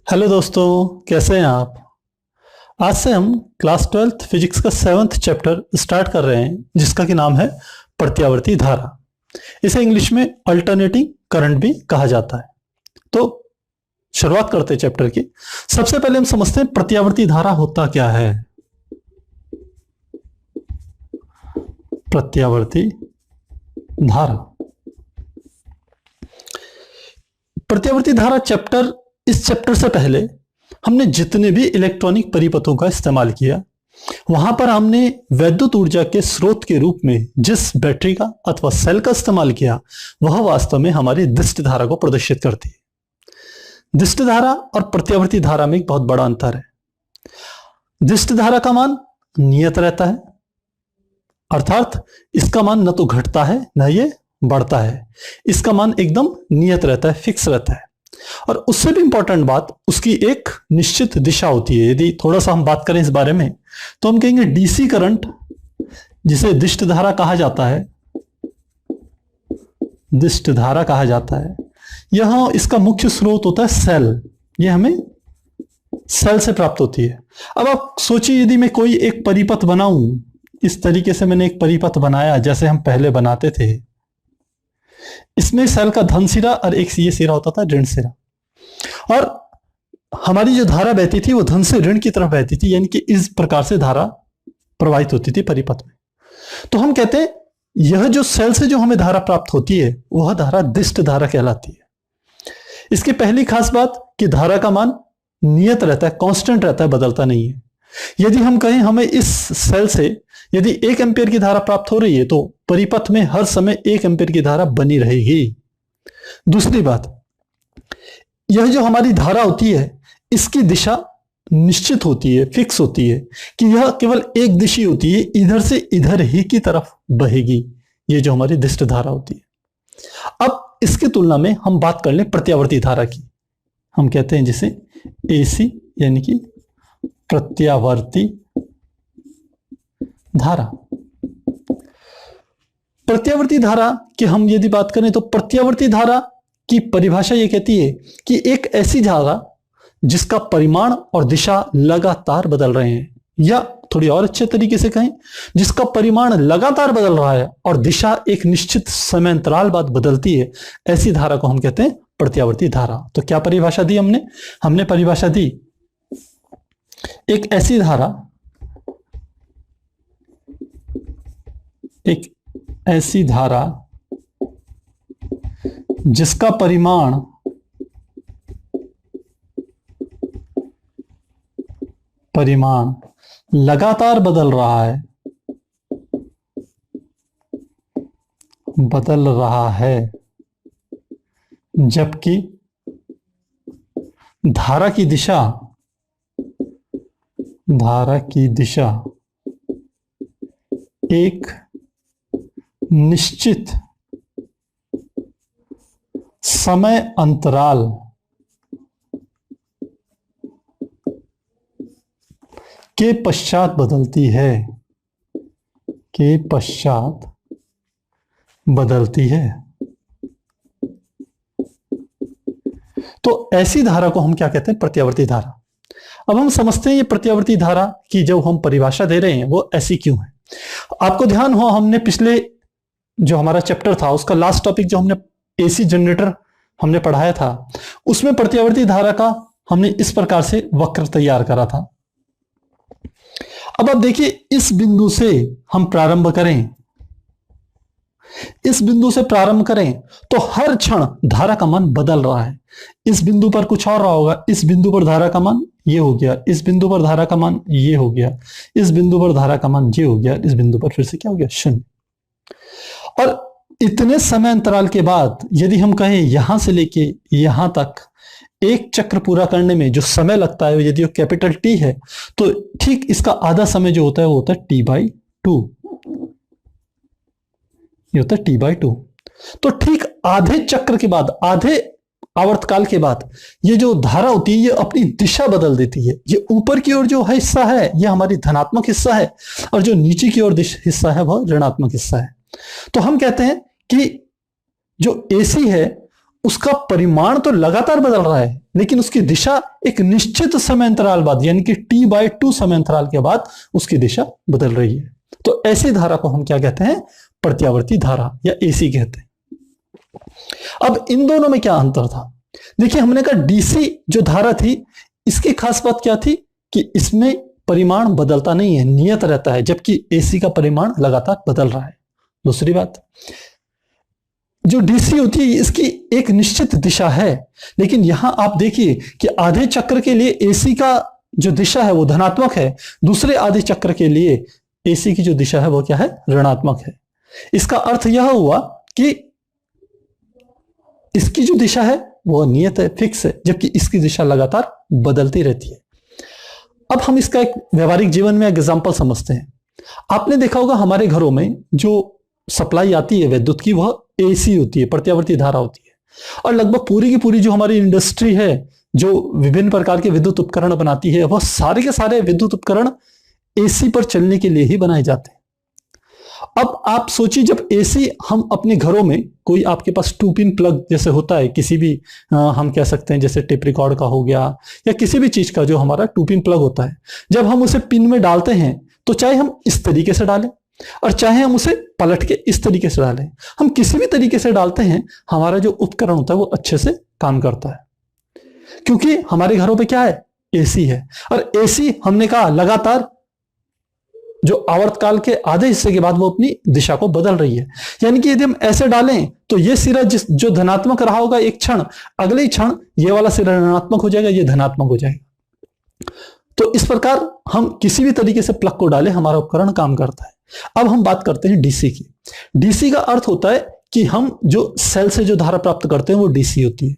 Hello दोस्तों, कैसे हैं आप। आज से हम क्लास 12th फिजिक्स का 7th चैप्टर स्टार्ट कर रहे हैं जिसका कि नाम है प्रत्यावर्ती धारा। इसे इंग्लिश में अल्टरनेटिंग करंट भी कहा जाता है। तो शुरुआत करते हैं चैप्टर की। सबसे पहले हम समझते हैं प्रत्यावर्ती धारा होता क्या है। प्रत्यावर्ती धारा, प्रत्यावर्ती धारा चैप्टर, इस चैप्टर से पहले हमने जितने भी इलेक्ट्रॉनिक परिपथों का इस्तेमाल किया वहां पर हमने वैद्युत ऊर्जा के स्रोत के रूप में जिस बैटरी का अथवा सेल का इस्तेमाल किया वह वास्तव में हमारी दिष्ट धारा को प्रदर्शित करती है। दिष्ट धारा और प्रत्यावर्ती धारा में एक बहुत बड़ा अंतर है। दिष्ट धारा का मान नियत रहता है, अर्थात इसका मान न तो घटता है न ये बढ़ता है। इसका मान एकदम नियत रहता है, फिक्स रहता है। और उससे भी इंपॉर्टेंट बात, उसकी एक निश्चित दिशा होती है। यदि थोड़ा सा हम बात करें इस बारे में तो हम कहेंगे डीसी करंट, जिसे दिष्ट धारा कहा जाता है, दिष्ट धारा कहा जाता है, यह इसका मुख्य स्रोत होता है सेल। यह हमें सेल से प्राप्त होती है। अब आप सोचिए, यदि मैं कोई एक परिपथ बनाऊं, इस तरीके से मैंने एक परिपथ बनाया जैसे हम पहले बनाते थे। इसमें सेल का धन सिरा और एक ये सिरा होता था ऋण सिरा, और हमारी जो धारा बहती थी वो धन से ऋण की तरफ बहती थी, यानी कि इस प्रकार से धारा प्रवाहित होती थी परिपथ में। तो हम कहते हैं यह जो सेल से जो हमें धारा प्राप्त होती है वह धारा दिष्ट धारा कहलाती है। इसकी पहली खास बात कि धारा का मान नियत रहता है, कांस्टेंट रहता है, बदलता नहीं है। यदि हम कहें हमें इस सेल से यदि 1 एम्पीयर की धारा प्राप्त हो रही है तो परिपथ में हर समय 1 एम्पीयर की धारा बनी रहेगी। दूसरी बात, यह जो हमारी धारा होती है इसकी दिशा निश्चित होती है, फिक्स होती है कि यह केवल एक दिशी होती है, इधर से इधर ही की तरफ बहेगी। यह जो हमारी दिष्ट धारा होती है। अब इसकी तुलना में हम बात कर लें प्रत्यावर्ती धारा की। हम कहते हैं जिसे एसी यानी कि प्रत्यावर्ती धारा। प्रत्यावर्ती धारा की हम यदि बात करें तो प्रत्यावर्ती धारा की परिभाषा यह कहती है कि एक ऐसी धारा जिसका परिमाण और दिशा लगातार बदल रहे हैं, या थोड़ी और अच्छे तरीके से कहें जिसका परिमाण लगातार बदल रहा है और दिशा एक निश्चित समय अंतराल बाद बदलती है, ऐसी धारा को हम कहते हैं प्रत्यावर्ती धारा। तो क्या परिभाषा दी हमने परिभाषा दी, एक ऐसी धारा, एक ऐसी धारा जिसका परिमाण लगातार बदल रहा है, जबकि धारा की दिशा एक निश्चित समय अंतराल के पश्चात बदलती है, तो ऐसी धारा को हम क्या कहते हैं, प्रत्यावर्ती धारा। अब हम समझते हैं ये प्रत्यावर्ती धारा की जो हम परिभाषा दे रहे हैं वो ऐसी क्यों है। आपको ध्यान हो, हमने पिछले जो हमारा चैप्टर था उसका लास्ट टॉपिक जो हमने एसी जनरेटर हमने पढ़ाया था, उसमें प्रत्यावर्ती धारा का हमने इस प्रकार से वक्र तैयार करा था। अब आप देखिए, इस बिंदु से हम प्रारंभ करें तो हर क्षण धारा का मान बदल रहा है। इस बिंदु पर कुछ और रहा होगा, इस बिंदु पर धारा का मान ये हो गया, इस बिंदु पर धारा का मान ये हो गया, इस बिंदु पर धारा का मान ये हो गया, इस बिंदु पर फिर से क्या हो गया, 0। और इतने समय अंतराल के बाद यदि हम कहें यहां से लेके यहां तक एक चक्र पूरा करने में जो समय लगता है यदि वो कैपिटल टी है तो ठीक इसका आधा समय जो होता है वो होता है T/2। ये होता है T/2। तो ठीक आधे चक्र के बाद, आधे आवर्तकाल के बाद ये जो धारा होती है ये अपनी दिशा बदल देती है। ये ऊपर की ओर जो है हिस्सा है ये हमारी धनात्मक हिस्सा है, और जो नीचे की ओर हिस्सा है वह ऋणात्मक हिस्सा है। तो हम कहते हैं कि जो एसी है उसका परिमाण तो लगातार बदल रहा है, लेकिन उसकी दिशा एक निश्चित समय अंतराल बाद यानी कि t/2 समय अंतराल के बाद उसकी दिशा बदल रही है। तो ऐसी धारा को हम क्या कहते हैं? प्रत्यावर्ती धारा या एसी कहते हैं। अब इन दोनों में क्या अंतर था? देखिए, हमने कहा डीसी जो धारा थी, इसकी खास बात क्या थी कि इसमें परिमाण बदलता नहीं है, नियत रहता है, जबकि एसी का परिमाण लगातार बदल रहा है। दूसरी बात, जो डीसी होती है इसकी एक निश्चित दिशा है, लेकिन यहां आप देखिए कि आधे चक्र के लिए एसी का जो दिशा है वो धनात्मक है, दूसरे आधे चक्र के लिए एसी की जो दिशा है वो क्या है? ऋणात्मक है। इसका अर्थ यह हुआ कि इसकी जो दिशा है वो नियत है, फिक्स है, जबकि इसकी दिशा लगातार बदलती रहती है। अब हम इसका एक व्यवहारिक जीवन में एग्जांपल समझते हैं। आपने देखा होगा हमारे घरों में जो सप्लाई आती है विद्युत की, वह एसी होती है, प्रत्यावर्ती धारा होती है। और लगभग पूरी की पूरी जो हमारी इंडस्ट्री है, जो विभिन्न प्रकार के विद्युत उपकरण बनाती है, वह सारे के सारे विद्युत उपकरण एसी पर चलने के लिए ही बनाए जाते हैं। अब आप सोचिए, जब एसी हम अपने घरों में, कोई आपके पास 2 पिन प्लग जैसे होता है, किसी भी हम कह सकते हैं जैसे टेप रिकॉर्ड का हो गया या किसी भी चीज का जो हमारा 2 पिन प्लग होता है, जब हम उसे पिन में डालते हैं तो चाहे हम इस तरीके से डालें और चाहे हम उसे पलट के इस तरीके से डालें, हम किसी भी तरीके से डालते हैं, हमारा जो उपकरण होता है वो अच्छे से काम करता है, क्योंकि हमारे घरों पे क्या है? एसी है। और एसी हमने कहा लगातार जो आवर्तकाल के आधे हिस्से के बाद वो अपनी दिशा को बदल रही है। यानी कि यदि हम ऐसे डालें तो ये सिरा जो धनात्मक रहा होगा एक क्षण, अगले ही क्षण ये वाला सिरा ऋणात्मक हो जाएगा, ये धनात्मक हो जाएगा। तो इस प्रकार हम किसी भी तरीके से प्लग को डालें, हमारा उपकरण काम करता है। अब हम बात करते हैं डीसी की। डीसी का अर्थ होता है कि हम जो सेल से जो धारा प्राप्त करते हैं वो डीसी होती है।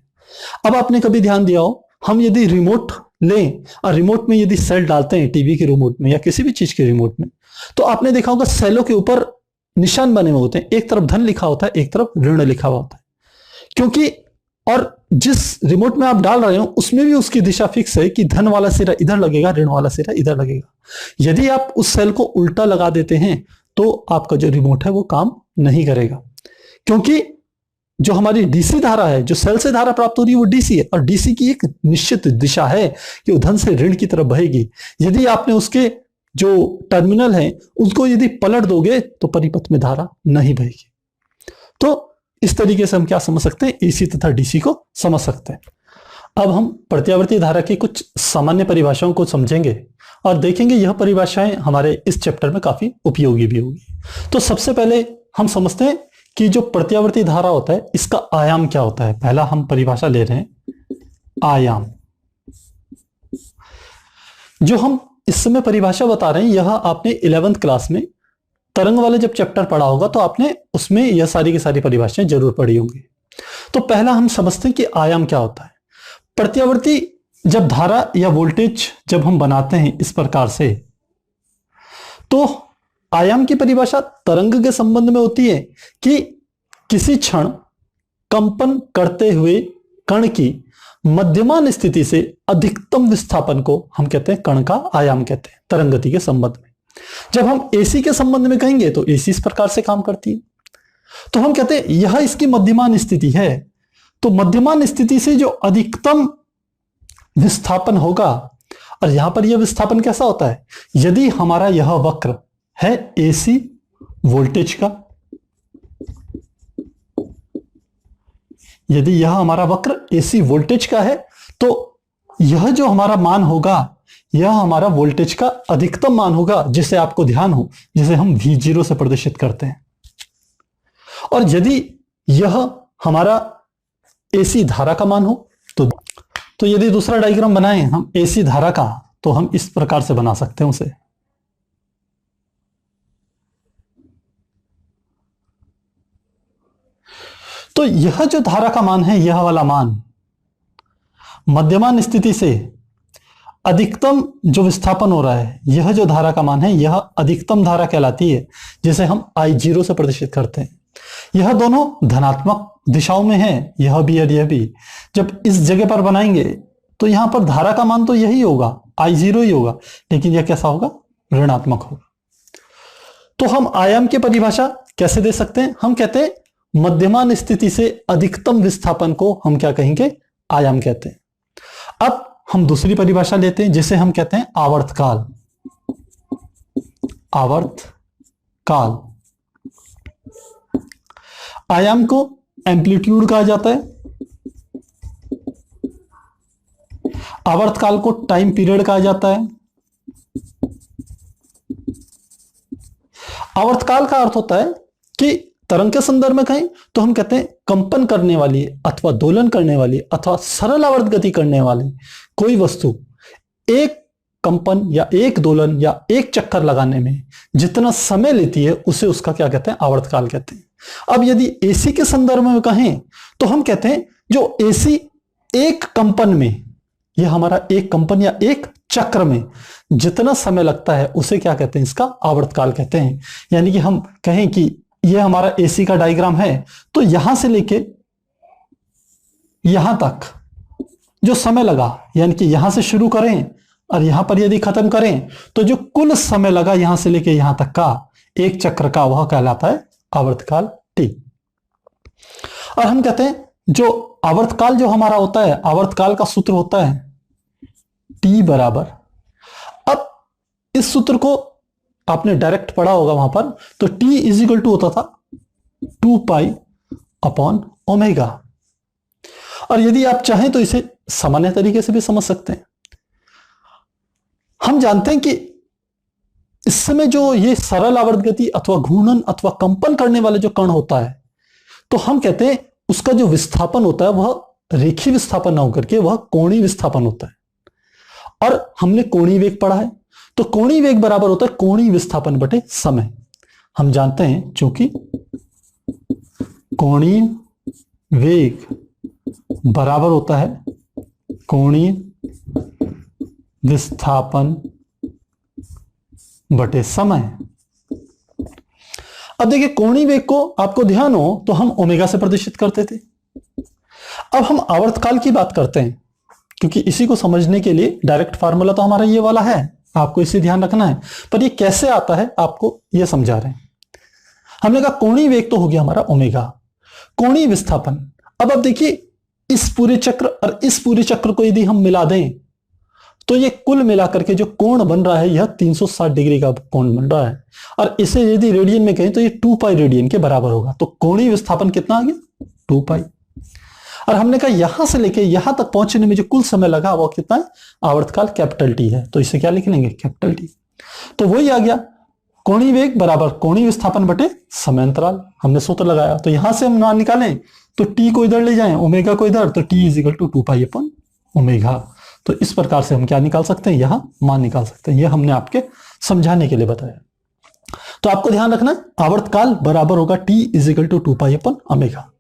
अब आपने कभी ध्यान दिया हो, हम यदि रिमोट लें और रिमोट में यदि सेल डालते हैं, टीवी के रिमोट में या किसी भी चीज के रिमोट में, तो आपने देखा होगा सेलों के ऊपर निशान बने हुए होते हैं, एक तरफ धन लिखा होता है, एक तरफ ऋण लिखा हुआ होता है, क्योंकि और जिस रिमोट में आप डाल रहे हो उसमें भी उसकी दिशा फिक्स है कि धन वाला सिरा इधर लगेगा, ऋण वाला सिरा इधर लगेगा। यदि आप उस सेल को उल्टा लगा देते हैं तो आपका जो रिमोट है वो काम नहीं करेगा, क्योंकि जो हमारी डीसी धारा है, जो सेल से धारा प्राप्त हो रही है वो डीसी है, और डीसी की एक निश्चित दिशा है कि वो धन से ऋण की तरफ बहेगी। यदि आपने उसके जो टर्मिनल है उसको यदि पलट दोगे तो परिपथ में धारा नहीं बहेगी। तो इस तरीके से हम क्या समझ सकते हैं? एसी तथा डीसी को समझ सकते हैं। अब हम प्रत्यावर्ती धारा की कुछ सामान्य परिभाषाओं को समझेंगे और देखेंगे यह परिभाषाएं हमारे इस चैप्टर में काफी उपयोगी भी होगी। तो सबसे पहले हम समझते हैं कि जो प्रत्यावर्ती धारा होता है इसका आयाम क्या होता है। पहला हम परिभाषा ले रहे हैं, आयाम। जो हम इस समय परिभाषा बता रहे हैं यह आपने 11th क्लास में तरंग वाले जब चैप्टर पढ़ा होगा तो आपने उसमें यह सारी की सारी परिभाषाएं जरूर पढ़ी होंगी। तो पहला हम समझते हैं कि आयाम क्या होता है। प्रत्यावर्ती जब धारा या वोल्टेज जब हम बनाते हैं इस प्रकार से, तो आयाम की परिभाषा तरंग के संबंध में होती है कि किसी क्षण कंपन करते हुए कण की मध्यमान स्थिति से अधिकतम विस्थापन को हम कहते हैं कण का आयाम कहते हैं तरंग गति के संबंध में। जब हम एसी के संबंध में कहेंगे तो एसी इस प्रकार से काम करती है, तो हम कहते हैं यह इसकी मध्यमान स्थिति है। तो मध्यमान स्थिति से जो अधिकतम विस्थापन होगा, और यहां पर यह विस्थापन कैसा होता है, यदि हमारा यह वक्र है एसी वोल्टेज का, यदि यह हमारा वक्र एसी वोल्टेज का है तो यह जो हमारा मान होगा यह हमारा वोल्टेज का अधिकतम मान होगा, जिसे आपको ध्यान हो, जिसे हम V0 से प्रदर्शित करते हैं। और यदि यह हमारा एसी धारा का मान हो तो यदि दूसरा डायग्राम बनाएं हम एसी धारा का, तो हम इस प्रकार से बना सकते हैं उसे। तो यह जो धारा का मान है, यह वाला मान मध्यमान स्थिति से अधिकतम जो विस्थापन हो रहा है, यह जो धारा का मान है यह अधिकतम धारा कहलाती है, जिसे हम I0 से प्रदर्शित करते हैं। यह दोनों धनात्मक दिशाओं में है, यह भी और यह भी। जब इस जगह पर बनाएंगे तो यहां पर धारा का मान तो यही होगा, I0 ही होगा, लेकिन यह कैसा होगा, ऋणात्मक होगा। तो हम आयाम की परिभाषा कैसे दे सकते हैं? हम कहते हैं मध्यमान स्थिति से अधिकतम विस्थापन को हम क्या कहेंगे? आयाम कहते हैं। अब हम दूसरी परिभाषा लेते हैं जिसे हम कहते हैं आवर्तकाल। आवर्तकाल। आयाम को एम्पलीट्यूड कहा जाता है, आवर्तकाल को टाइम पीरियड कहा जाता है। आवर्तकाल का अर्थ होता है कि तरंग के संदर्भ में कहें तो हम कहते हैं कंपन करने वाली अथवा दोलन करने वाली अथवा सरल आवर्त गति करने वाली कोई वस्तु एक कंपन या एक दोलन या एक चक्कर लगाने में जितना समय लेती है उसे उसका क्या कहते हैं? आवर्तकाल कहते हैं। अब यदि एसी के संदर्भ में कहें तो हम कहते हैं जो एसी एक कंपन में, यह हमारा एक कंपन या एक चक्र में जितना समय लगता है उसे क्या कहते हैं? इसका आवर्तकाल कहते हैं। यानी कि हम कहें कि यह हमारा एसी का डायग्राम है तो यहां से लेके यहां तक जो समय लगा, यानी कि यहां से शुरू करें और यहां पर यदि खत्म करें तो जो कुल समय लगा यहां से लेके यहां तक का एक चक्र का, वह कहलाता है आवर्तकाल टी। और हम कहते हैं जो आवर्तकाल जो हमारा होता है, आवर्तकाल का सूत्र होता है टी बराबर, अब इस सूत्र को आपने डायरेक्ट पढ़ा होगा वहां पर, तो T इज इक्वल टू होता था 2 पाई अपॉन ओमेगा। और यदि आप चाहें तो इसे सामान्य तरीके से भी समझ सकते हैं। हम जानते हैं कि इस समय जो ये सरल आवर्त गति अथवा घूर्णन अथवा कंपन करने वाले जो कण होता है, तो हम कहते हैं उसका जो विस्थापन होता है वह रेखीय विस्थापन ना होकर के वह कोणीय विस्थापन होता है। और हमने कोणीय वेग पढ़ा है, तो कोणीय वेग बराबर होता है कोणीय विस्थापन बटे समय। हम जानते हैं चूंकि कोणीय वेग बराबर होता है कोणीय विस्थापन बटे समय। अब देखिए कोणीय वेग को आपको ध्यान हो तो हम ओमेगा से प्रदर्शित करते थे। अब हम आवर्तकाल की बात करते हैं, क्योंकि इसी को समझने के लिए डायरेक्ट फार्मूला तो हमारा ये वाला है, आपको इसे ध्यान रखना है, पर ये कैसे आता है आपको ये समझा रहे हैं। हमने कहा कोणीय वेग तो हो गया हमारा ओमेगा, कोणीय विस्थापन। अब देखिए इस पूरे चक्र और इस पूरे चक्र को यदि हम मिला दें तो ये कुल मिलाकर के जो कोण बन रहा है यह 360 डिग्री का कोण बन रहा है। और इसे यदि रेडियन में कहें तो ये 2 पाई रेडियन के बराबर होगा। तो कोणीय विस्थापन कितना आ गया? 2 पाई। और हमने कहा यहां से लेके यहां तक पहुंचने में जो कुल समय लगा वो कितना है? आवर्तकाल कैपिटल टी है, तो इसे क्या लिख लेंगे? Capital T. तो वही आ गया कोणीय वेग बराबर कोणीय विस्थापन बटे समय अंतराल। हमने सूत्र लगाया, तो यहां से हम मान निकालें तो टी को इधर ले जाएं, ओमेगा को इधर, तो T is equal to 2 pi upon omega. तो इस प्रकार से हम क्या निकाल सकते हैं? यहां मान निकाल सकते हैं। यह हमने आपके समझाने के लिए बताया। तो आपको ध्यान रखना है आवर्तकाल बराबर होगा T is equal to 2 pi upon omega.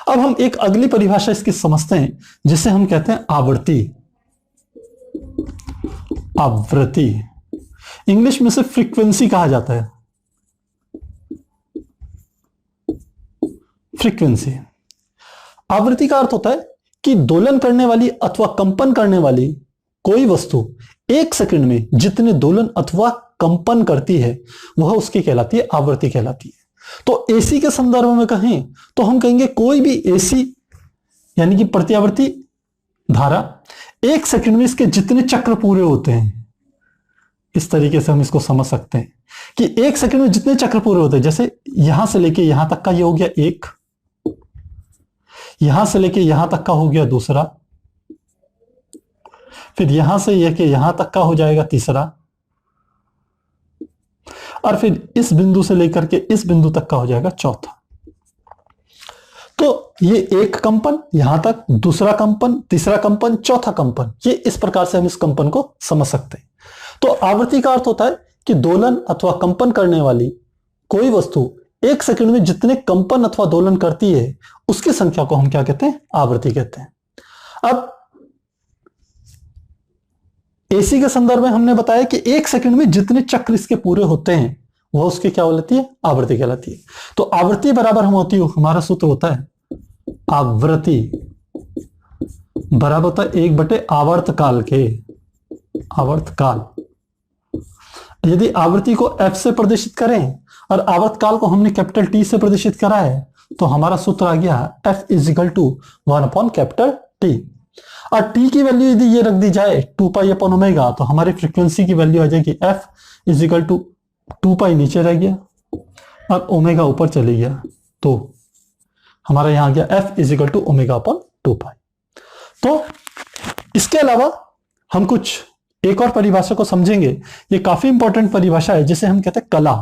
अब हम एक अगली परिभाषा इसकी समझते हैं जिसे हम कहते हैं आवृत्ति। आवृत्ति इंग्लिश में से फ्रीक्वेंसी कहा जाता है। फ्रीक्वेंसी, आवृत्ति का अर्थ होता है कि दोलन करने वाली अथवा कंपन करने वाली कोई वस्तु एक सेकंड में जितने दोलन अथवा कंपन करती है वह उसकी कहलाती है, आवृत्ति कहलाती है। तो एसी के संदर्भ में कहें तो हम कहेंगे कोई भी एसी यानी कि प्रतिआवर्ती धारा एक सेकंड में इसके जितने चक्र पूरे होते हैं, इस तरीके से हम इसको समझ सकते हैं कि एक सेकंड में जितने चक्र पूरे होते हैं, जैसे यहां से लेके यहां तक का ये हो गया एक, यहां से लेके यहां तक का हो गया दूसरा, फिर यहां से लेके यहां तक का हो जाएगा तीसरा, और फिर इस बिंदु से लेकर के इस बिंदु तक का हो जाएगा चौथा। तो ये एक कंपन यहां तक, दूसरा कंपन, तीसरा कंपन, चौथा कंपन, ये इस प्रकार से हम इस कंपन को समझ सकते हैं। तो आवृत्ति का अर्थ होता है कि दोलन अथवा कंपन करने वाली कोई वस्तु एक सेकंड में जितने कंपन अथवा दोलन करती है उसकी संख्या को हम क्या कहते हैं? आवृत्ति कहते हैं। अब एसी के संदर्भ में हमने बताया कि एक सेकंड में जितने चक्र इसके पूरे होते हैं वह उसकी क्या कहलाती है? आवृत्ति कहलाती है। तो आवृत्ति बराबर हम होती है, हमारा सूत्र होता है आवृत्ति बराबर होता है 1/, आवर्तकाल के, आवर्तकाल। यदि आवृत्ति को F से प्रदर्शित करें और आवर्तकाल को हमने कैपिटल T से प्रदर्शित करा है तो हमारा सूत्र आ गया F is equal to 1 upon capital T. और टी की वैल्यू यदि ये रख दी जाए 2 पाई अपॉन ओमेगा, तो हमारी फ्रीक्वेंसी की वैल्यू आ जाएगी F इज इक्वल टू 2 पाई नीचे रह गया और ओमेगा ऊपर चले गया, तो हमारा यहां आ गया F is equal to omega upon 2 pi. तो इसके अलावा हम कुछ एक और परिभाषा को समझेंगे। ये काफी इंपॉर्टेंट परिभाषा है जिसे हम कहते हैं कला।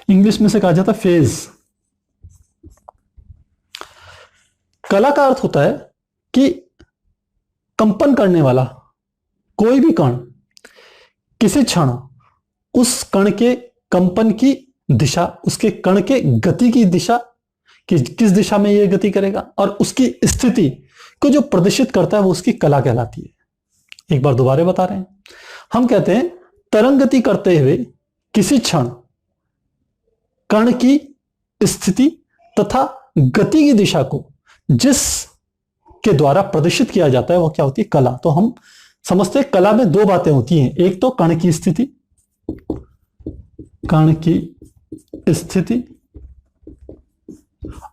इंग्लिश में से कहा जाता है फेज। कला का अर्थ होता है कि कंपन करने वाला कोई भी कण किसी क्षण उस कण के कंपन की दिशा, उसके कण के गति की दिशा, किस दिशा में यह गति करेगा और उसकी स्थिति को जो प्रदर्शित करता है वो उसकी कला कहलाती है। एक बार दोबारा बता रहे हैं, हम कहते हैं तरंग गति करते हुए किसी क्षण कण की स्थिति तथा गति की दिशा को जिस के द्वारा प्रदर्शित किया जाता है वो क्या होती है, कला। तो हम समझते हैं कला में दो बातें होती हैं, एक तो कण की स्थिति, कण की स्थिति,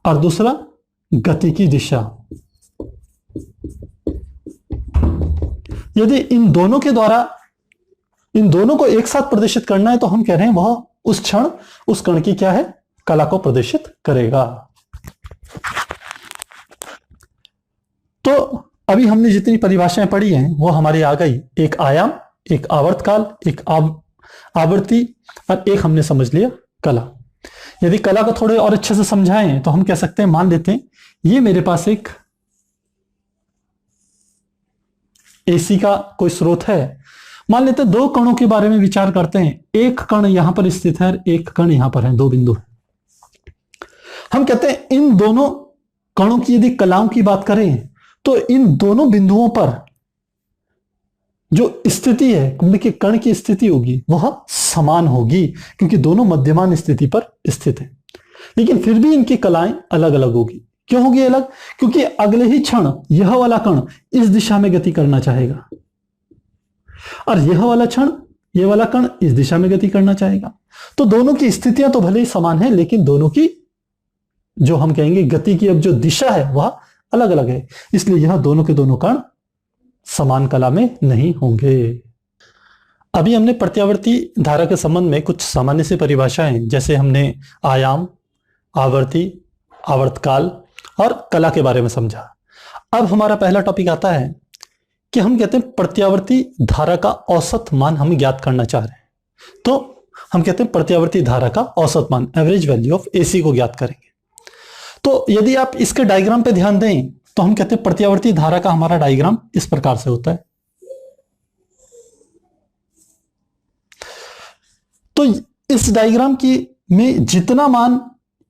और दूसरा गति की दिशा। यदि इन दोनों के द्वारा इन दोनों को एक साथ प्रदर्शित करना है तो हम कह रहे हैं वह उस क्षण उस कण की क्या है, कला को प्रदर्शित करेगा। तो अभी हमने जितनी परिभाषाएं पढ़ी हैं वो हमारी आ गई, एक आयाम, एक आवर्तकाल, एक आवृत्ति और एक हमने समझ लिया कला। यदि कला को थोड़े और अच्छे से समझाएं तो हम कह सकते हैं, मान लेते हैं ये मेरे पास एक एसी का कोई स्रोत है। मान लेते हैं दो कणों के बारे में विचार करते हैं, एक कण यहां पर स्थित है, एक कण यहां पर है, दो बिंदु है। हम कहते हैं इन दोनों कणों की यदि कलाओं की बात करें तो इन दोनों बिंदुओं पर जो स्थिति है, देखिए कण की स्थिति होगी वह समान होगी क्योंकि दोनों मध्यमान स्थिति पर स्थित है। लेकिन फिर भी इनकी कलाएं अलग अलग होगी। क्यों होगी अलग? क्योंकि अगले ही क्षण यह वाला कण इस दिशा में गति करना चाहेगा और यह वाला क्षण यह वाला कण इस दिशा में गति करना चाहेगा। तो दोनों की स्थितियां तो भले ही समान है लेकिन दोनों की जो हम कहेंगे गति की अब जो दिशा है वह अलग अलग है, इसलिए यह दोनों के दोनों कण समान कला में नहीं होंगे। अभी हमने प्रत्यावर्ती धारा के संबंध में कुछ सामान्य सी परिभाषाएं, जैसे हमने आयाम, आवर्ती, आवर्तकाल और कला के बारे में समझा। अब हमारा पहला टॉपिक आता है कि हम कहते हैं प्रत्यावर्ती धारा का औसत मान हम ज्ञात करना चाह रहे हैं। तो हम कहते हैं प्रत्यावर्ती धारा का औसत मान, एवरेज वैल्यू ऑफ एसी को ज्ञात करेंगे। तो यदि आप इसके डायग्राम पे ध्यान दें तो हम कहते हैं प्रत्यावर्ती धारा का हमारा डायग्राम इस प्रकार से होता है। तो इस डायग्राम की में जितना मान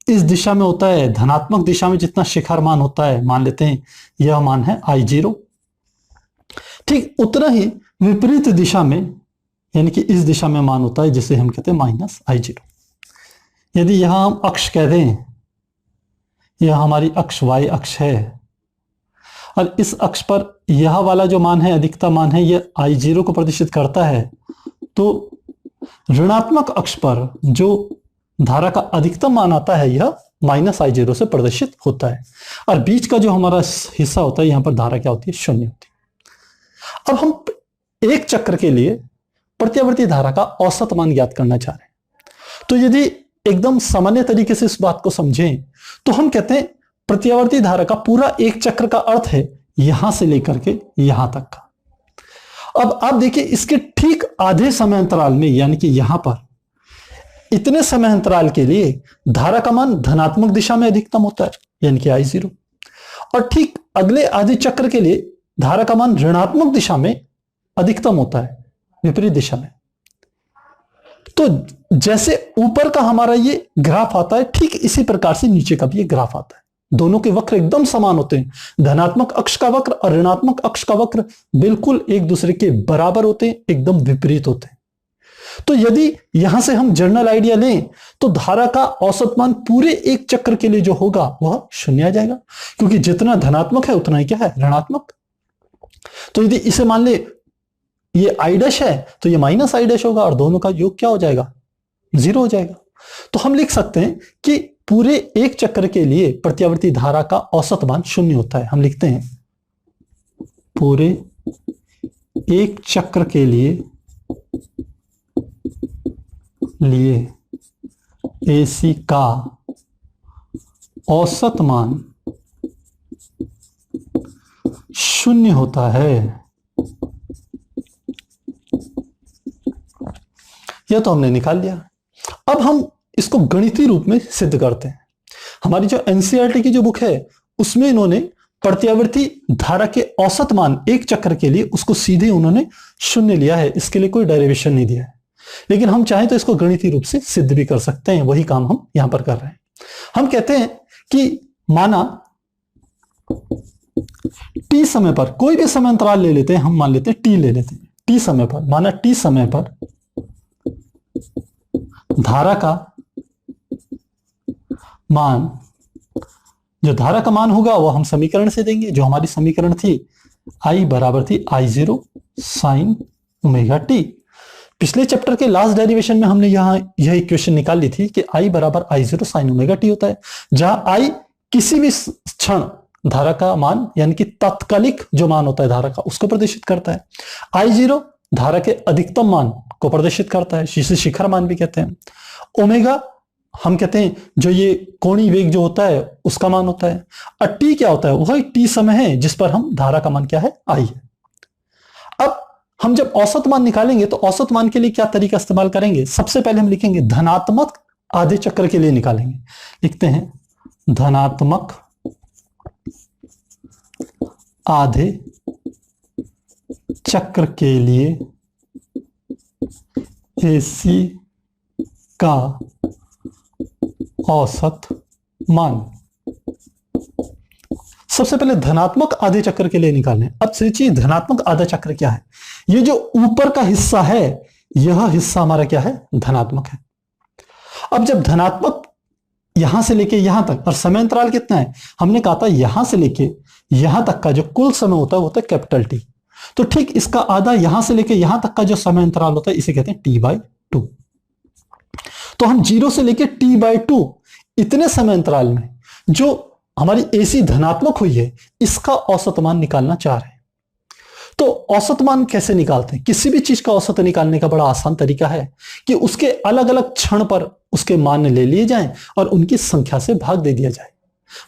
इस दिशा में होता है, धनात्मक दिशा में जितना शिखर मान होता है, मान लेते हैं यह मान है I0, ठीक उतना ही विपरीत दिशा में यानी कि इस दिशा में मान होता है जिसे हम कहते हैं -I0। यदि यहां हम अक्ष कह दें, यह हमारी अक्ष y अक्ष है और इस अक्ष पर यह वाला जो मान है, अधिकतम मान है, यह I0 को प्रदर्शित करता है। तो ऋणात्मक अक्ष पर जो धारा का अधिकतम मान आता है यह -I0 से प्रदर्शित होता है और बीच का जो हमारा हिस्सा होता है यहां पर धारा क्या होती है, शून्य होती है। अब हम एक चक्र के लिए प्रत्यावर्ती धारा का औसत मान ज्ञात करना चाह रहे हैं। तो यदि एकदम सामान्य तरीके से इस बात को समझें तो हम कहते हैं प्रत्यावर्ती धारा का पूरा एक चक्र का अर्थ है यहां से लेकर के यहां तक का। अब आप देखिए इसके ठीक आधे समय अंतराल में यानी कि यहां पर इतने समय अंतराल के लिए धारा का मान धनात्मक दिशा में अधिकतम होता है यानी कि I0 और ठीक अगले आधे चक्र के लिए धारा का मान ऋणात्मक दिशा में अधिकतम होता है, विपरीत दिशा में। तो जैसे ऊपर का हमारा ये ग्राफ आता है ठीक इसी प्रकार से नीचे का भी ये ग्राफ आता है। दोनों के वक्र एकदम समान होते हैं, धनात्मक अक्ष का वक्र और ऋणात्मक अक्ष का वक्र बिल्कुल एक दूसरे के बराबर होते हैं, एकदम विपरीत होते हैं। तो यदि यहां से हम जनरल आइडिया लें तो धारा का औसत मान पूरे एक चक्र के लिए जो होगा वह शून्य आ जाएगा क्योंकि जितना धनात्मक है उतना ही क्या है, ऋणात्मक। तो यदि इसे मान ले ये I' है तो ये -I' होगा और दोनों का योग क्या हो जाएगा, 0 हो जाएगा। तो हम लिख सकते हैं कि पूरे एक चक्र के लिए प्रत्यावर्ती धारा का औसत मान 0 होता है। हम लिखते हैं पूरे एक चक्र के लिए AC का औसत मान 0 होता है। यह तो हमने निकाल लिया। अब हम इसको गणितीय रूप में सिद्ध करते हैं। हमारी जो एनसीईआरटी की जो बुक है उसमें इन्होंने प्रत्यावर्ती धारा के औसत मान एक चक्र के लिए उसको सीधे उन्होंने 0 लिया है, इसके लिए कोई डेरिवेशन नहीं दिया है। लेकिन हम चाहें तो इसको गणितीय रूप से सिद्ध भी कर सकते हैं, वही काम हम यहां पर कर रहे हैं। हम कहते हैं कि माना t समय पर कोई भी समय अंतराल ले लेते हैं, हम मान लेते हैं t ले लेते हैं। t समय पर, माना t समय पर धारा का मान, जो धारा का मान होगा वो हम समीकरण से देंगे। जो हमारी समीकरण थी I बराबर थी I0 साइन ओमेगा टी। पिछले चैप्टर के लास्ट डेरिवेशन में हमने यह इक्वेशन निकाल ली थी कि I बराबर I0 साइन ओमेगा टी होता है, जहां I किसी भी क्षण धारा का मान यानी कि तात्कालिक जो मान होता है धारा का उसको प्रदर्शित करता है। I0 धारा के अधिकतम मान को प्रदर्शित करता है, जिसे शिखर मान भी कहते हैं। ओमेगा हम कहते हैं जो ये कोणीय वेग जो होता है उसका मान होता है। और टी क्या होता है? वह टी समय है जिस पर हम धारा का मान क्या है? आई है। अब हम जब औसत मान निकालेंगे तो औसत मान के लिए क्या तरीका इस्तेमाल करेंगे? सबसे पहले हम लिखेंगे धनात्मक आधे चक्र के लिए निकालेंगे। लिखते हैं धनात्मक आधे चक्र के लिए AC का औसत मान। सबसे पहले धनात्मक आधे चक्र के लिए निकालने। अब सोचिए धनात्मक आधा चक्र क्या है? ये जो ऊपर का हिस्सा है यह हिस्सा हमारा क्या है? धनात्मक है। अब जब धनात्मक यहां से लेके यहां तक, और समय अंतराल कितना है? हमने कहा था यहां से लेके यहां तक का जो कुल समय होता है वो होता है कैपिटल टी। तो ठीक इसका आधा यहां से लेके यहां तक का जो समय अंतराल होता है इसे कहते हैं t/2। तो हम 0 से लेके t/2 इतने समय अंतराल में जो हमारी AC धनात्मक हुई है इसका औसत मान निकालना चाह रहे हैं। तो औसत मान कैसे निकालते हैं? किसी भी चीज का औसत निकालने का बड़ा आसान तरीका है कि उसके अलग अलग क्षण पर उसके मान ले लिए जाएं और उनकी संख्या से भाग दे दिया जाए।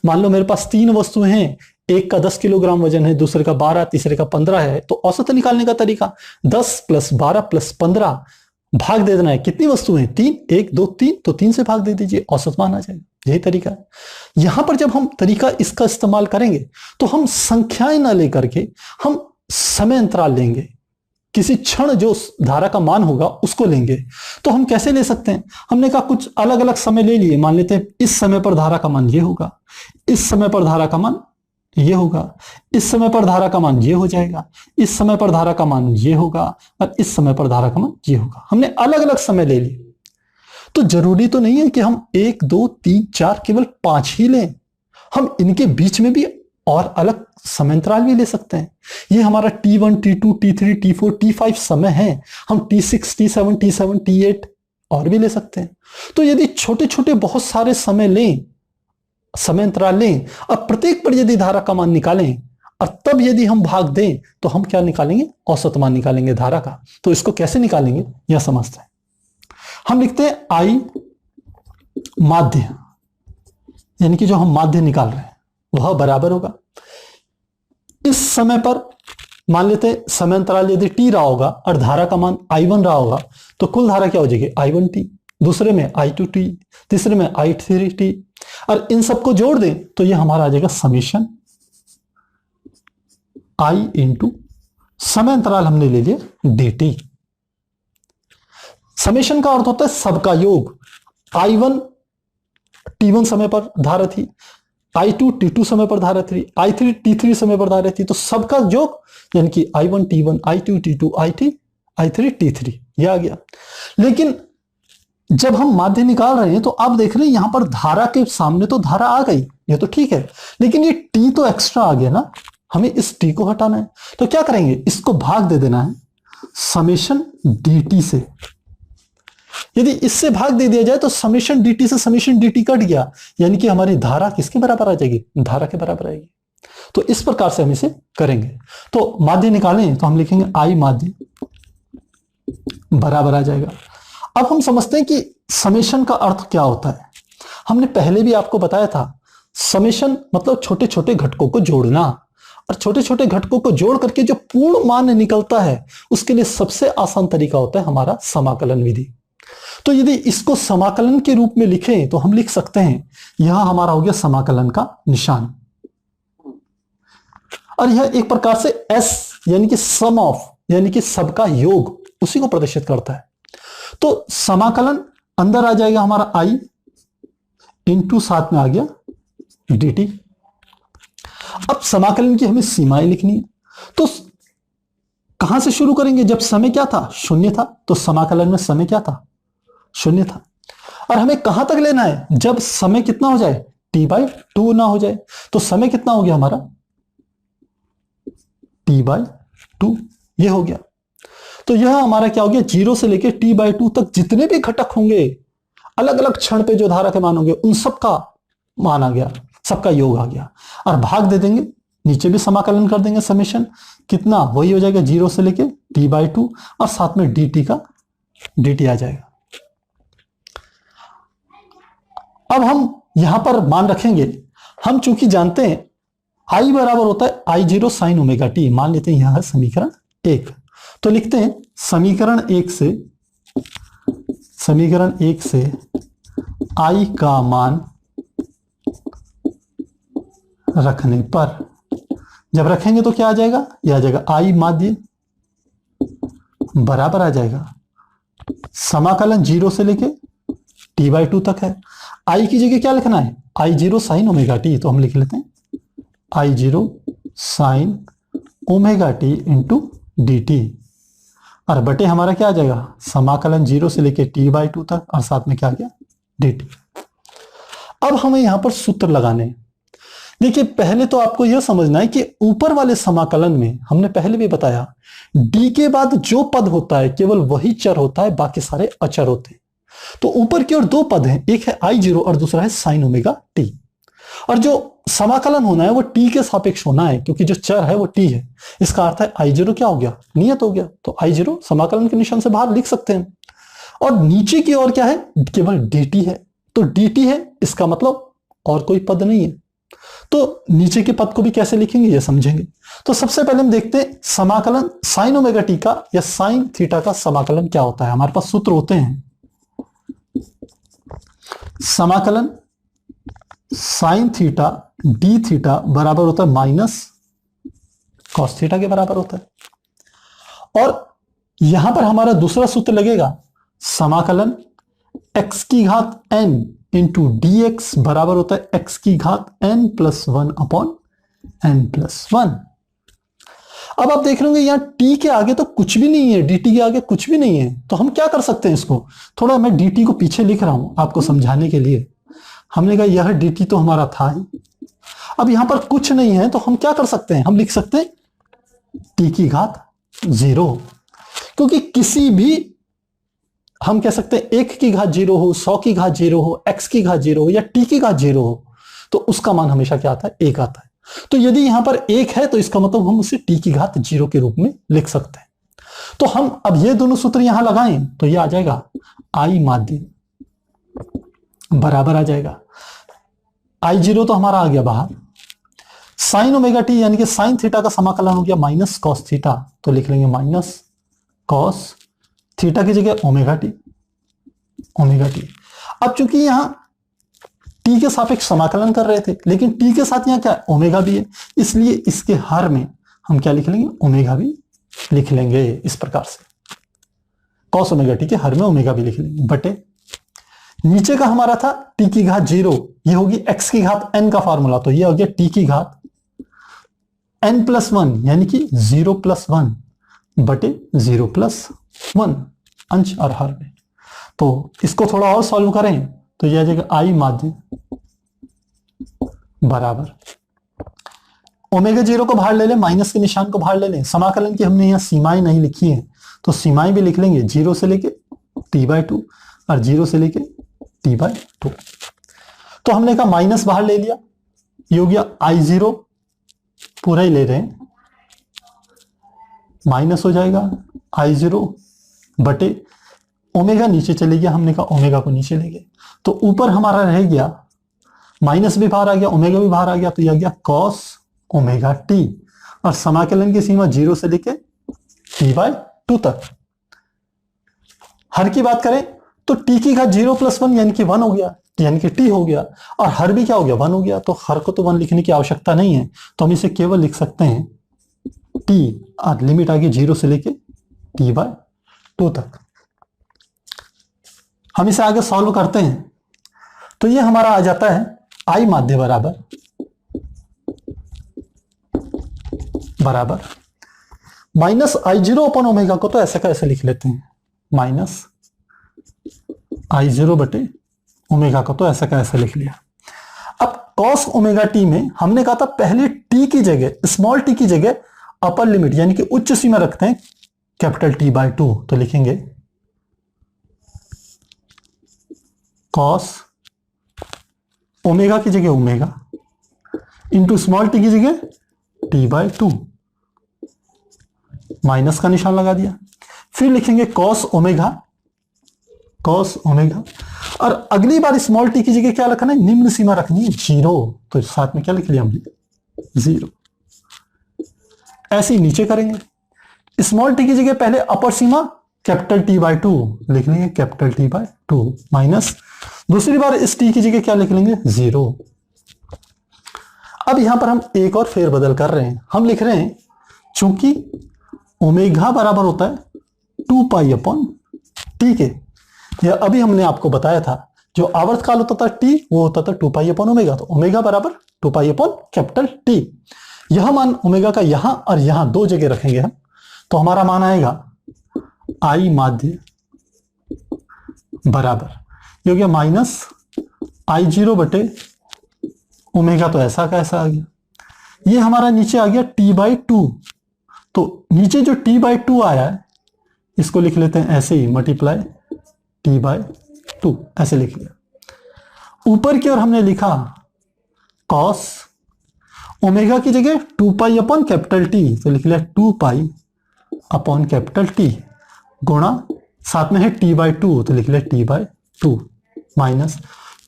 मान लो मेरे पास 3 वस्तुएं हैं, एक का 10 किलोग्राम वजन है, दूसरे का 12, तीसरे का 15 है। तो औसत निकालने का तरीका 10 + 12 + 15 भाग दे देना है। कितनी वस्तुएं हैं? 3, 1, 2, 3, तो 3 से भाग दे दीजिए, औसत मान आ जाएगा। यही तरीका है। यहां पर जब हम तरीका इसका इस्तेमाल करेंगे तो हम संख्याएं ना लेकर के हम समय अंतराल लेंगे। किसी क्षण जो धारा का मान होगा उसको लेंगे। तो हम कैसे ले सकते हैं? हमने कहा कुछ अलग अलग समय ले लिए। मान लेते हैं इस समय पर धारा का मान ये होगा, इस समय पर धारा का मान ये होगा, इस समय पर धारा का मान ये हो जाएगा, इस समय पर धारा का मान ये होगा और इस समय पर धारा का मान ये होगा। हमने अलग अलग समय ले लिए। तो जरूरी तो नहीं है कि हम 1, 2, 3, 4 केवल 5 ही लें। हम इनके बीच में भी और अलग समय अंतराल भी ले सकते हैं। ये हमारा T1, T2, T3, T4, T5 समय है। हम T6, T7, T7, T8 और भी ले सकते हैं। तो यदि छोटे छोटे बहुत सारे समय लें, समय अंतराल लें और प्रत्येक पर यदि धारा का मान निकालें और तब यदि हम भाग दें तो हम क्या निकालेंगे? औसत मान निकालेंगे धारा का। तो इसको कैसे निकालेंगे यह समझते हैं। हम लिखते हैं I माध्य, यानी कि जो हम माध्य निकाल रहे हैं वह बराबर होगा इस समय पर। मान लेते हैं समय अंतराल यदि t रहा होगा और धारा का मान I1 रहा होगा तो कुल धारा क्या हो जाएगी? I1t, दूसरे में I2t, तीसरे में I3t, और इन सबको जोड़ दें तो यह हमारा आ जाएगा समेशन I इंटू समय अंतराल हमने ले लिया dt। समेशन का अर्थ होता है सबका योग। I1 t1 समय पर धारा थी, I2 t2 समय पर धारा थी, I3 t3 समय पर धारा थी। तो सबका योग यानी कि I1 t1, I2 t2, I3 t3 ये आ गया। लेकिन जब हम माध्य निकाल रहे हैं तो आप देख रहे हैं यहां पर धारा के सामने तो धारा आ गई, ये तो ठीक है, लेकिन ये t तो एक्स्ट्रा आ गया ना, हमें इस t को हटाना है। तो क्या करेंगे? इसको भाग दे देना है समेशन dt से। यदि इससे भाग दे दिया जाए तो समेशन dt से समेशन dt कट गया, यानी कि हमारी धारा किसके बराबर आ जाएगी, धारा के बराबर आएगी। तो इस प्रकार से हम इसे करेंगे। तो माध्य निकालें तो हम लिखेंगे I माध्य बराबर आ जाएगा। अब हम समझते हैं कि समेशन का अर्थ क्या होता है। हमने पहले भी आपको बताया था, समेशन मतलब छोटे छोटे घटकों को जोड़ना, और छोटे छोटे घटकों को जोड़ करके जो पूर्ण मान निकलता है उसके लिए सबसे आसान तरीका होता है हमारा समाकलन विधि। तो यदि इसको समाकलन के रूप में लिखें तो हम लिख सकते हैं, यह हमारा हो गया समाकलन का निशान, और यह एक प्रकार से S यानी कि सम ऑफ यानी कि सबका योग उसी को प्रदर्शित करता है। तो समाकलन अंदर आ जाएगा हमारा I इंटू साथ में आ गया dt। अब समाकलन की हमें सीमाएं लिखनी है, तो कहां से शुरू करेंगे, जब समय क्या था, शून्य था, तो समाकलन में समय क्या था, शून्य था। और हमें कहां तक लेना है, जब समय कितना हो जाए, t/2 ना हो जाए, तो समय कितना हो गया हमारा t/2, ये हो गया। तो यह हमारा क्या हो गया, 0 से लेकर t/2 तक जितने भी घटक होंगे, अलग अलग क्षण पे जो धारा के मान होंगे, उन सबका मान आ गया, सबका योग आ गया। और भाग दे देंगे, नीचे भी समाकलन कर देंगे, समेशन कितना, वही हो जाएगा 0 से लेके t/2 और साथ में dt का dt आ जाएगा। अब हम यहां पर मान रखेंगे, हम चूंकि जानते हैं I बराबर होता है I0 sin ओमेगा t, मान लेते हैं यह है समीकरण 1। तो लिखते हैं समीकरण 1 से I का मान रखने पर, जब रखेंगे तो क्या आ जाएगा, यह आ जाएगा I माध्य बराबर आ जाएगा समाकलन 0 से लेके t/2 तक है। I की जगह क्या लिखना है, I0 sin ओमेगा t, तो हम लिख लेते हैं I0 sin omega t into dt, और बटे हमारा क्या आ जाएगा, समाकलन 0 से लेके t/2 तक और साथ में क्या आ गया dt। अब हमें यहां पर सूत्र लगाने हैं। देखिए पहले तो आपको यह समझना है कि ऊपर वाले समाकलन में हमने पहले भी बताया, d के बाद जो पद होता है केवल वही चर होता है, बाकी सारे अचर होते हैं। तो ऊपर की ओर दो पद हैं, एक है I0 और दूसरा है sin ओमेगा t, और जो समाकलन होना है वो t के सापेक्ष होना है, क्योंकि जो चर है वो t है। इसका अर्थ है I0 क्या हो गया, नियत हो गया, तो I0 समाकलन के निशान से बाहर लिख सकते हैं। और नीचे की ओर क्या है, केवल dt है, तो dt है, इसका मतलब और कोई पद नहीं है। तो नीचे के पद को भी कैसे लिखेंगे ये समझेंगे। तो सबसे पहले हम देखते हैं समाकलन sin ओमेगा t का या sin थीटा का समाकलन क्या होता है। हमारे पास सूत्र होते हैं, समाकलन sin थीटा d थीटा बराबर होता है माइनस cos थीटा के बराबर होता है। और यहां पर हमारा दूसरा सूत्र लगेगा, समाकलन x की घात n इंटू dx बराबर होता है x की घात n plus 1 upon n plus 1। अब आप देख रहे होंगे यहां t के आगे तो कुछ भी नहीं है, dt के आगे कुछ भी नहीं है, तो हम क्या कर सकते हैं इसको, थोड़ा मैं dt को पीछे लिख रहा हूं आपको समझाने के लिए। हमने कहा यह dt तो हमारा था ही, अब यहां पर कुछ नहीं है, तो हम क्या कर सकते हैं, हम लिख सकते हैं t की घात 0, क्योंकि किसी भी हम कह सकते हैं 1 की घात 0 हो, 100 की घात 0 हो, x की घात 0 हो या t की घात 0 हो, तो उसका मान हमेशा क्या आता है, 1 आता है। तो यदि यहां पर 1 है तो इसका मतलब हम उसे t की घात 0 के रूप में लिख सकते हैं। तो हम अब ये दोनों सूत्र यहां लगाएं तो ये आ जाएगा I माध्य बराबर आ जाएगा I0 तो हमारा आ गया बाहर, sin ओमेगा t यानी कि sin थीटा का समाकलन हो गया माइनस cos थीटा, तो लिख लेंगे माइनस cos थीटा की जगह ओमेगा टी। अब चूंकि यहां t के सापेक्ष समाकलन कर रहे थे, लेकिन t के साथ यहां क्या है, ओमेगा भी है, इसलिए इसके हर में हम क्या लिख लेंगे, ओमेगा भी लिख लेंगे। इस प्रकार से cos ओमेगा टी के हर में ओमेगा भी लिख लेंगे, बटे नीचे का हमारा था t की घात 0, ये होगी x की घात n का फार्मूला, तो ये हो गया t की घात n प्लस 1 यानी कि 0 प्लस 1 बटे 0 प्लस 1 अंश और हर में। तो इसको थोड़ा और सॉल्व करें तो यह आ जाएगा I माध्य बराबर ओमेगा 0 को बाहर ले लें, माइनस के निशान को बाहर ले लें। समाकलन की हमने यहां सीमाएं नहीं लिखी है, तो सीमाएं भी लिख लेंगे 0 से लेके t/2 और 0 से लेके t/2। तो हमने कहा माइनस बाहर ले लिया, ये हो गया I0, पूरा ही ले रहे हैं, माइनस हो जाएगा I0 बटे ओमेगा नीचे चले गया, हमने कहा ओमेगा को नीचे ले गए, तो ऊपर हमारा रह गया माइनस भी बाहर आ गया, ओमेगा भी बाहर आ गया, तो यह आ गया cos ओमेगा t, और समाकलन की सीमा 0 से लेके t/2 तक। हर की बात करें तो t की घात 0 + 1 यानी कि 1 हो गया, यानी कि t हो गया, और हर भी क्या हो गया 1 हो गया, तो हर को तो 1 लिखने की आवश्यकता नहीं है, तो हम इसे केवल लिख सकते हैं t, और लिमिट आ गई 0 से लेके t/2 तक। हम इसे आगे सॉल्व करते हैं, तो ये हमारा आ जाता है I माध्य बराबर माइनस I0 अपन ओमेगा को तो ऐसे का ऐसे लिख लेते हैं, माइनस I0 बटे ओमेगा को तो ऐसे का ऐसे लिख लिया। अब cos ओमेगा t में हमने कहा था पहले t की जगह, स्मॉल t की जगह अपर लिमिट यानी कि उच्च सीमा रखते हैं कैपिटल T/2, तो लिखेंगे cos ओमेगा की जगह ओमेगा इंटू स्मॉल टी की जगह T/2, माइनस का निशान लगा दिया, फिर लिखेंगे cos ओमेगा, और अगली बार स्मॉल टी की जगह क्या रखना है, निम्न सीमा रखनी है 0, तो साथ में क्या लिख लिया हमने 0। ऐसे ही नीचे करेंगे, स्मॉल टी की जगह पहले अपर सीमा कैपिटल T/2 लिख लेंगे, कैपिटल T/2 माइनस दूसरी बार इस t की जगह क्या लिख लेंगे 0। अब यहां पर हम एक और फेरबदल कर रहे हैं, हम लिख रहे हैं चूंकि ओमेगा बराबर होता है 2π/t के, यह अभी हमने आपको बताया था जो आवर्तकाल होता था t वो होता था 2π/ω, तो ओमेगा बराबर 2π/T। यह मान ओमेगा का यहां और यहां दो जगह रखेंगे हम, तो हमारा मान आएगा I माध्य बराबर, ये हो गया माइनस I0 बटे ओमेगा, तो ऐसा का ऐसा आ गया, ये हमारा नीचे आ गया T/2, तो नीचे जो T/2 आया है इसको लिख लेते हैं ऐसे ही, मल्टीप्लाई T/2 ऐसे लिख लिया। ऊपर की ओर हमने लिखा cos ओमेगा की जगह 2π/T, तो लिख लिया 2π/T गुणा साथ में है T/2, तो लिख लिया T/2 माइनस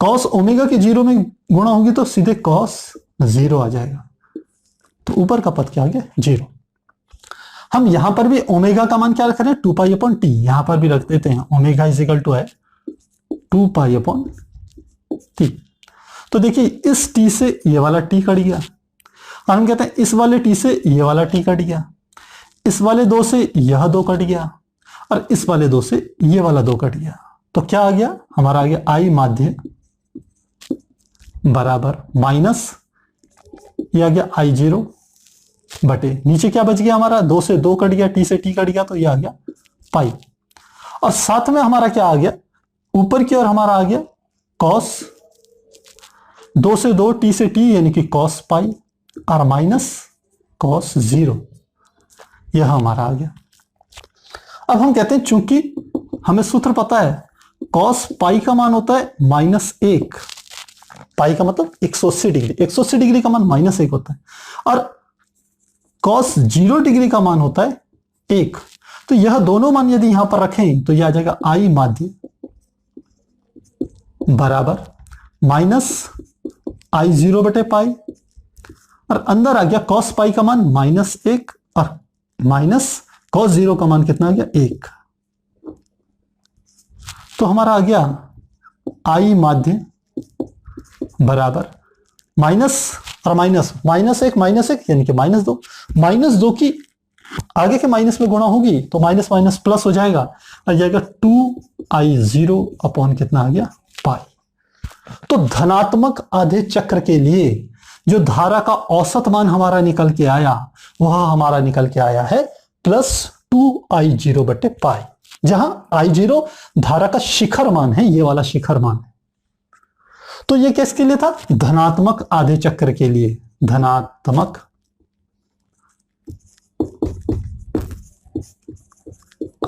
cos ओमेगा की 0 में गुणा होगी तो सीधे cos 0 आ जाएगा, तो ऊपर का पद क्या आ गया 0। हम यहां पर भी ओमेगा का मान क्या रख रहे हैं 2π/T, यहां पर भी रख देते हैं ओमेगा = है 2π/T। तो देखिए इस t से ये वाला t कट गया, और हम कहते हैं इस वाले t से ये वाला t कट गया, इस वाले 2 से यह 2 कट गया, और इस वाले 2 से ये वाला 2 कट गया, तो क्या आ गया हमारा आ गया I माध्य बराबर माइनस ये आ गया I0 बटे नीचे क्या बच गया हमारा 2 से 2 कट गया, t से t कट गया, तो ये आ गया पाई, और साथ में हमारा क्या आ गया ऊपर की ओर हमारा आ गया cos 2 से 2 t से t यानी कि cos पाई, और माइनस cos 0, यह हमारा आ गया। अब हम कहते हैं चूंकि हमें सूत्र पता है cos पाई का मान होता है -1, पाई का मतलब 180 डिग्री, 180 डिग्री का मान -1 होता है, और cos 0 डिग्री का मान होता है 1, तो यह दोनों मान यदि यहां पर रखें तो यह आ जाएगा I माध्य बराबर माइनस I0 बटे पाई, और अंदर आ गया cos पाई का मान -1 और माइनस cos 0 का मान कितना आ गया 1, तो हमारा आ गया I माध्य बराबर माइनस और माइनस, -1 यानी कि -2, -2 की आगे के माइनस में गुणा होगी तो माइनस माइनस प्लस हो जाएगा, आ जाएगा 2I0 अपॉन कितना आ गया पाई। तो धनात्मक आधे चक्र के लिए जो धारा का औसत मान हमारा निकल के आया वह हमारा निकल के आया है +2I0 बटे पाई, जहां I0 धारा का शिखर मान है, ये वाला शिखर मान है। तो ये किसके लिए था, धनात्मक आधे चक्र के लिए, धनात्मक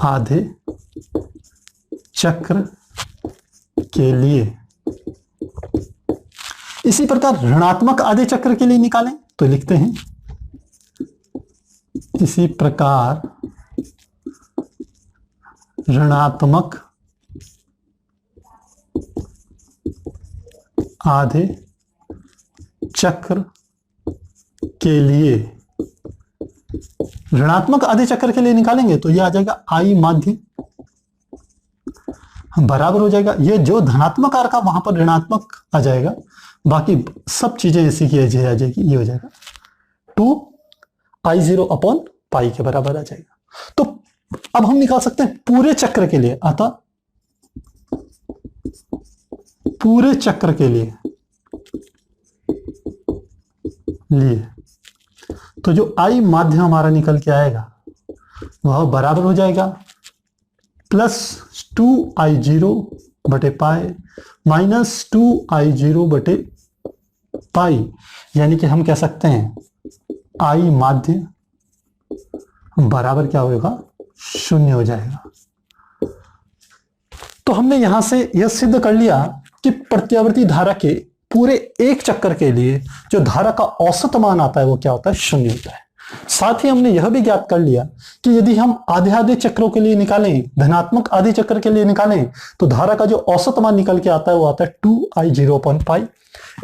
आधे चक्र के लिए। इसी प्रकार ऋणात्मक आधे चक्र के लिए निकालें तो लिखते हैं इसी प्रकार ऋणात्मक आधे चक्र के लिए, ऋणात्मक आधे चक्र के लिए निकालेंगे तो यह आ जाएगा आई माध्य बराबर हो जाएगा, ये जो धनात्मक आर का वहां पर ऋणात्मक आ जाएगा, बाकी सब चीजें ऐसी की ऐसी आ जाएगी, ये हो जाएगा 2I0 अपॉन पाई के बराबर आ जाएगा। तो अब हम निकाल सकते हैं पूरे चक्र के लिए, अतः पूरे चक्र के लिए तो जो आई माध्य हमारा निकल के आएगा वह बराबर हो जाएगा प्लस 2I0 बटे पाई माइनस 2I0 बटे पाई, यानी कि हम कह सकते हैं आई माध्य बराबर क्या होगा, 0 हो जाएगा। तो हमने यहां से यह सिद्ध कर लिया कि प्रत्यावर्ती धारा के पूरे एक चक्कर के लिए जो धारा का औसत मान आता है वो क्या होता है, 0 होता है। साथ ही हमने यह भी ज्ञात कर लिया कि यदि हम आधे आधे चक्रों के लिए निकालें, धनात्मक आधे चक्र के लिए निकालें, तो धारा का जो औसत मान निकल के आता है वो आता है 2I0 अपॉन पाई।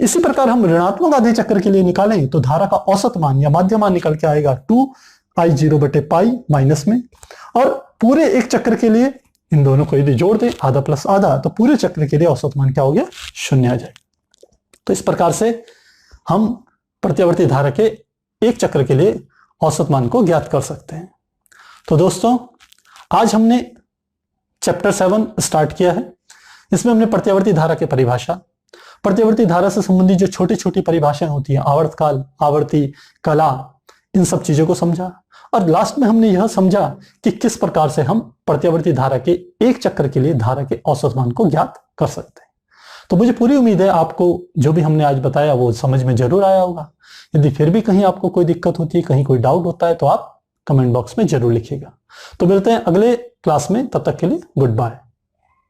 इसी प्रकार हम ऋणात्मक आधे चक्र के लिए निकालें तो धारा का औसत मान या माध्य मान निकल के आएगा 2I0 बटे पाई माइनस में, और पूरे एक चक्र के लिए इन दोनों को यदि जोड़ दें आधा प्लस आधा तो पूरे चक्र के लिए औसत मान क्या हो गया, 0 आ जाएगा। तो इस प्रकार से हम प्रत्यावर्ती धारा के एक चक्र के लिए औसत मान को ज्ञात कर सकते हैं। तो दोस्तों आज हमने चैप्टर 7 स्टार्ट किया है। इसमें हमने प्रत्यावर्ती धारा की परिभाषा, प्रत्यावर्ती धारा से संबंधित जो छोटी छोटी परिभाषाएं होती हैं, आवर्तकाल, आवर्ती, कला, इन सब चीजों को समझा, और लास्ट में हमने यह समझा कि किस प्रकार से हम प्रत्यावर्ती धारा के एक चक्र के लिए धारा के औसत मान को ज्ञात कर सकते हैं। तो मुझे पूरी उम्मीद है आपको जो भी हमने आज बताया वो समझ में जरूर आया होगा। यदि फिर भी कहीं आपको कोई दिक्कत होती है, कहीं कोई डाउट होता है तो आप कमेंट बॉक्स में जरूर लिखिएगा। तो मिलते हैं अगले क्लास में, तब तक के लिए गुड बाय।